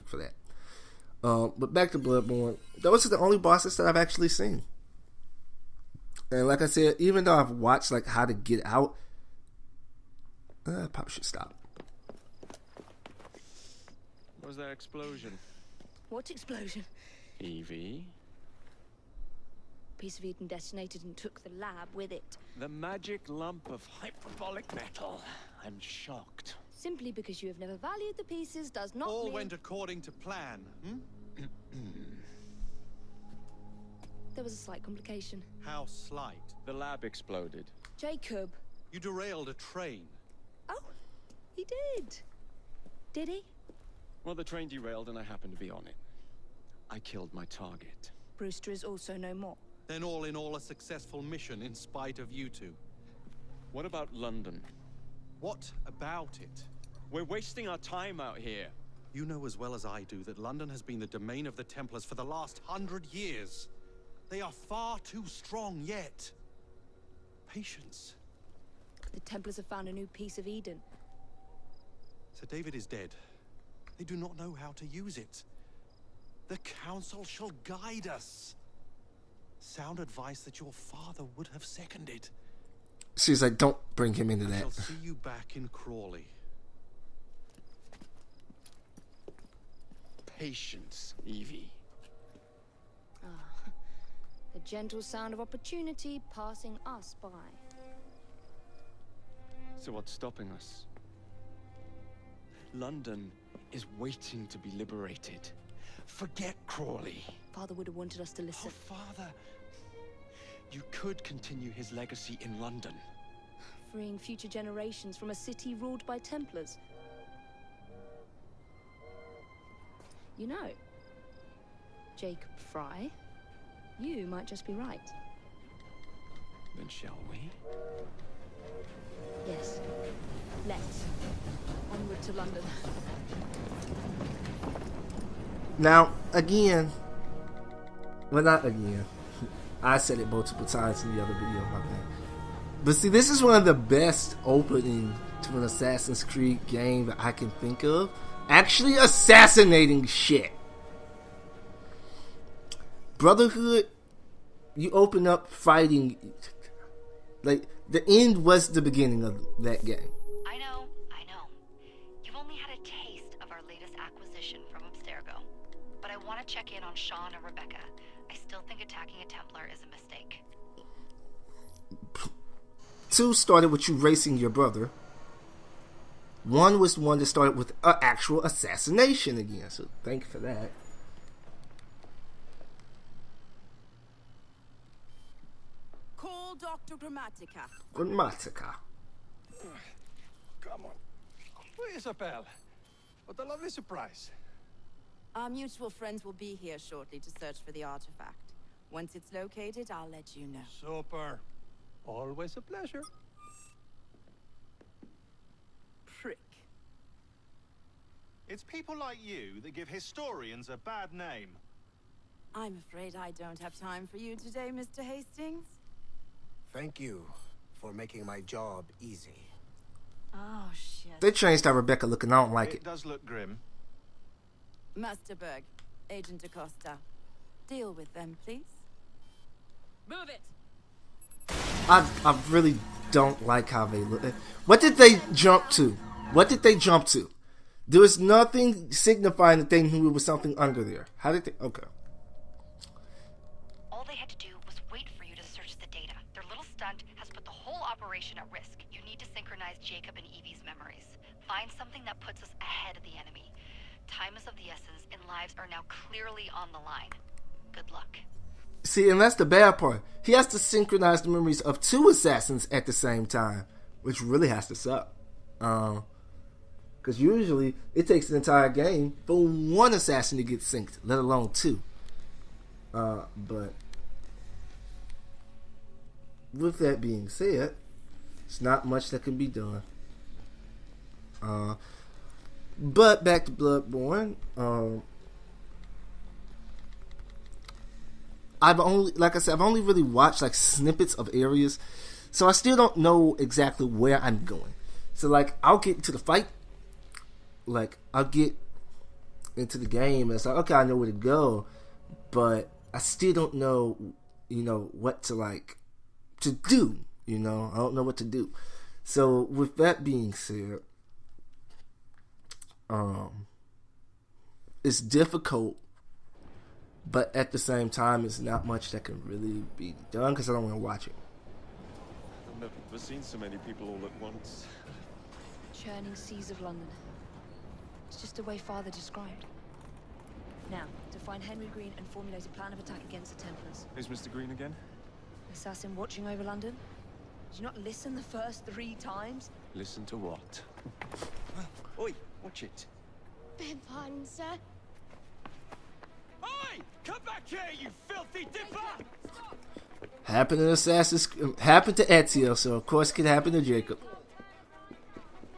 nostalgic for that. But back to Bloodborne, those are the only bosses that I've actually seen. And like I said, even though I've watched like how to get out, I probably should stop. What was that explosion? What explosion? Eyvie? Piece of Eden detonated and took the lab with it. The magic lump of hyperbolic metal. I'm shocked. Simply because you have never valued the pieces does not All mean... went according to plan, There was a slight complication. How slight? The lab exploded. Jacob. You derailed a train. Oh, he did. Did he? Well, the train derailed and I happened to be on it. I killed my target. Brewster is also no more. Then all in all a successful mission in spite of you two. What about London? What about it? We're wasting our time out here. You know as well as I do that London has been the domain of the Templars for the last 100 years. They are far too strong yet. Patience. The Templars have found a new piece of Eden. Sir David is dead. They do not know how to use it. The Council shall guide us. Sound advice that your father would have seconded. She's like, don't bring him into I that. shall see you back in Crawley. Patience, Eyvie. Ah, the gentle sound of opportunity passing us by. So what's stopping us? London is waiting to be liberated. Forget Crawley. Father would have wanted us to listen. Oh, Father. You could continue his legacy in London. Freeing future generations from a city ruled by Templars. You know, Jacob Frye, you might just be right. Then shall we? Yes. Let's. Onward to London. Now, again, well, not again. I said it multiple times in the other video, my bad. But see, this is one of the best opening to an Assassin's Creed game that I can think of. Actually assassinating shit. Brotherhood, you open up fighting. Like, the end was the beginning of that game. I know. You've only had a taste of our latest acquisition from Abstergo. But I want to check in on Sean and Rebecca. I still think attacking a Templar is a mistake. 2 started with you racing your brother. 1 was the one that started with an actual assassination again. So thank you for that. Call Dr. Grammatica. Grammatica. Come on. Where is Isabel? What a lovely surprise. Our mutual friends will be here shortly to search for the artifact. Once it's located, I'll let you know. Super. Always a pleasure. Prick. It's people like you that give historians a bad name. I'm afraid I don't have time for you today, Mr. Hastings. Thank you for making my job easy. Oh, shit. They changed how Rebecca looking. I don't like It it. does look grim. Masterberg, Agent Acosta. Deal with them, please. Move it! I really don't like how they look. What did they jump to? What did they jump to? There was nothing signifying that they knew it was something under there. How did they? Okay. All they had to do was wait for you to search the data. Their little stunt has put the whole operation at risk. You need to synchronize Jacob and Evie's memories. Find something that puts us ahead of the enemy. Time is of the essence, and lives are now clearly on the line. Good luck. See, and that's the bad part. He has to synchronize the memories of 2 assassins at the same time, which really has to suck. Because usually it takes the entire game for 1 assassin to get synced, let alone 2. But with that being said, it's not much that can be done. But back to Bloodborne. I've only really watched like snippets of areas, so I still don't know exactly where I'm going. So like, I'll get into the fight, like I'll get into the game. It's like, okay, I know where to go, but I still don't know, what to do. I don't know what to do. So with that being said, it's difficult, but at the same time, it's not much that can really be done because I don't want to watch it. I've never seen so many people all at once. Churning seas of London. It's just the way Father described. Now, to find Henry Green and formulate a plan of attack against the Templars. Who's Mr. Green again? Assassin watching over London? Did you not listen the first 3 times? Listen to what? Oi, watch it. Beg pardon, sir. Oi! Come back here, you filthy dipper! Happened to Ezio, so of course it could happen to Jacob.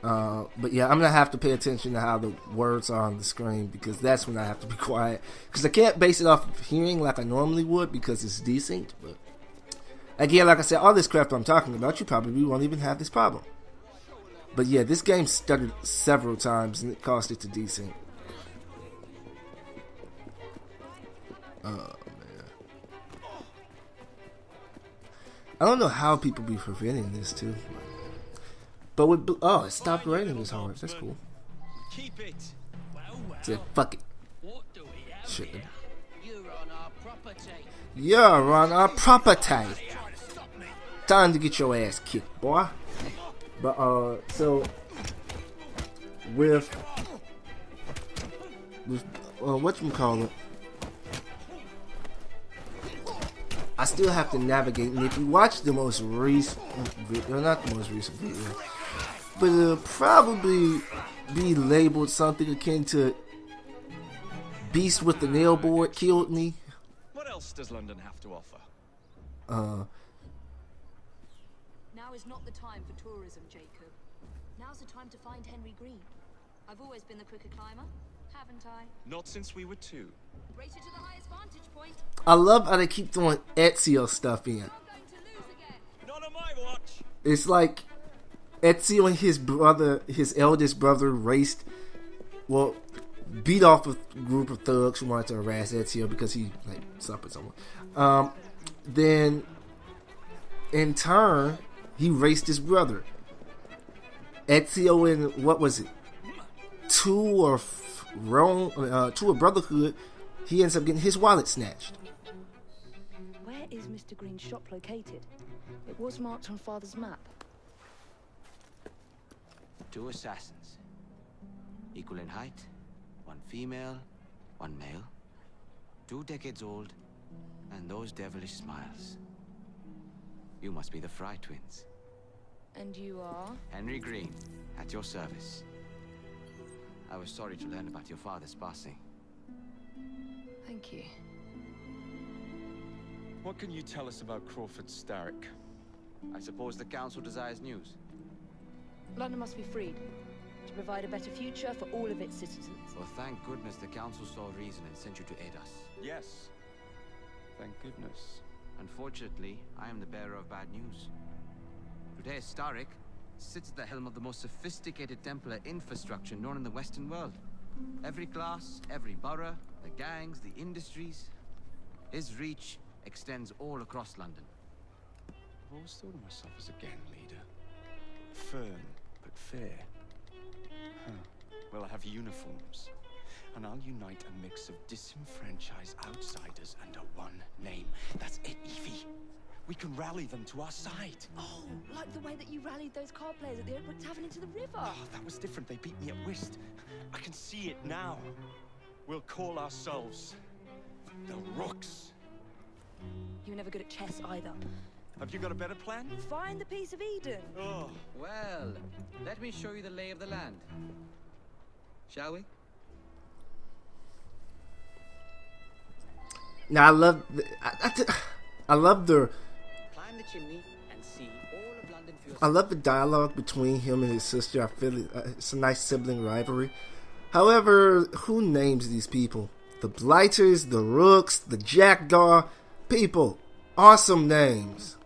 But yeah, I'm gonna have to pay attention to how the words are on the screen, because that's when I have to be quiet, because I can't base it off of hearing like I normally would, because it's decent. But again, like I said, all this crap I'm talking about, you probably won't even have this problem. But yeah, this game stuttered several times and it caused it to desync. Oh man, I don't know how people be preventing this too. But with it stopped raining this hard. That's cool. Keep it. Said fuck it. What do we have Shit. here? You're on our property. You're on our property. Time to get your ass kicked, boy. But so with whatchamacallit, I still have to navigate, and if you watch the most recent video, not the most recent video, but it'll probably be labeled something akin to Beast with the Nail Board Killed Me. What else does London have to offer? Now is not the time for tourism, Jacob. Now's the time to find Henry Green. I've always been the quicker climber, haven't I? Not since we were 2. Race you to the highest vantage point. I love how they keep throwing Ezio stuff in. Not on my watch. It's like Ezio and his eldest brother beat off a group of thugs who wanted to harass Ezio because he suffered someone. Then in turn, he raced his brother. Ezio in what was it? Two or Brotherhood. He ends up getting his wallet snatched. Where is Mr. Green's shop located? It was marked on Father's map. 2 assassins. Equal in height. 1 female, 1 male. 2 decades old. And those devilish smiles. You must be the Frye twins. And you are? Henry Green, at your service. I was sorry to learn about your father's passing. Thank you. What can you tell us about Crawford Starrick? I suppose the council desires news. London must be freed to provide a better future for all of its citizens. Well, thank goodness the council saw reason and sent you to aid us. Yes. Thank goodness. Unfortunately, I am the bearer of bad news. Today, Starrick sits at the helm of the most sophisticated Templar infrastructure known in the Western world. Every class, every borough, the gangs, the industries. His reach extends all across London. I've always thought of myself as a gang leader. Firm, but fair. Well, I have uniforms. And I'll unite a mix of disenfranchised outsiders under one name. That's it, Evie. We can rally them to our side. Oh, like the way that you rallied those card players at the Oakwood Tavern into the river. Oh, that was different. They beat me at whist. I can see it now. We'll call ourselves the Rooks. You were never good at chess either. Have you got a better plan? Find the piece of Eden. Oh. Well, let me show you the lay of the land. Shall we? Now I love the Climb the chimney and see all of London for yourself. I love the dialogue between him and his sister. I feel it's a nice sibling rivalry. However, who names these people? The Blighters, the Rooks, the Jackdaw. People, awesome names.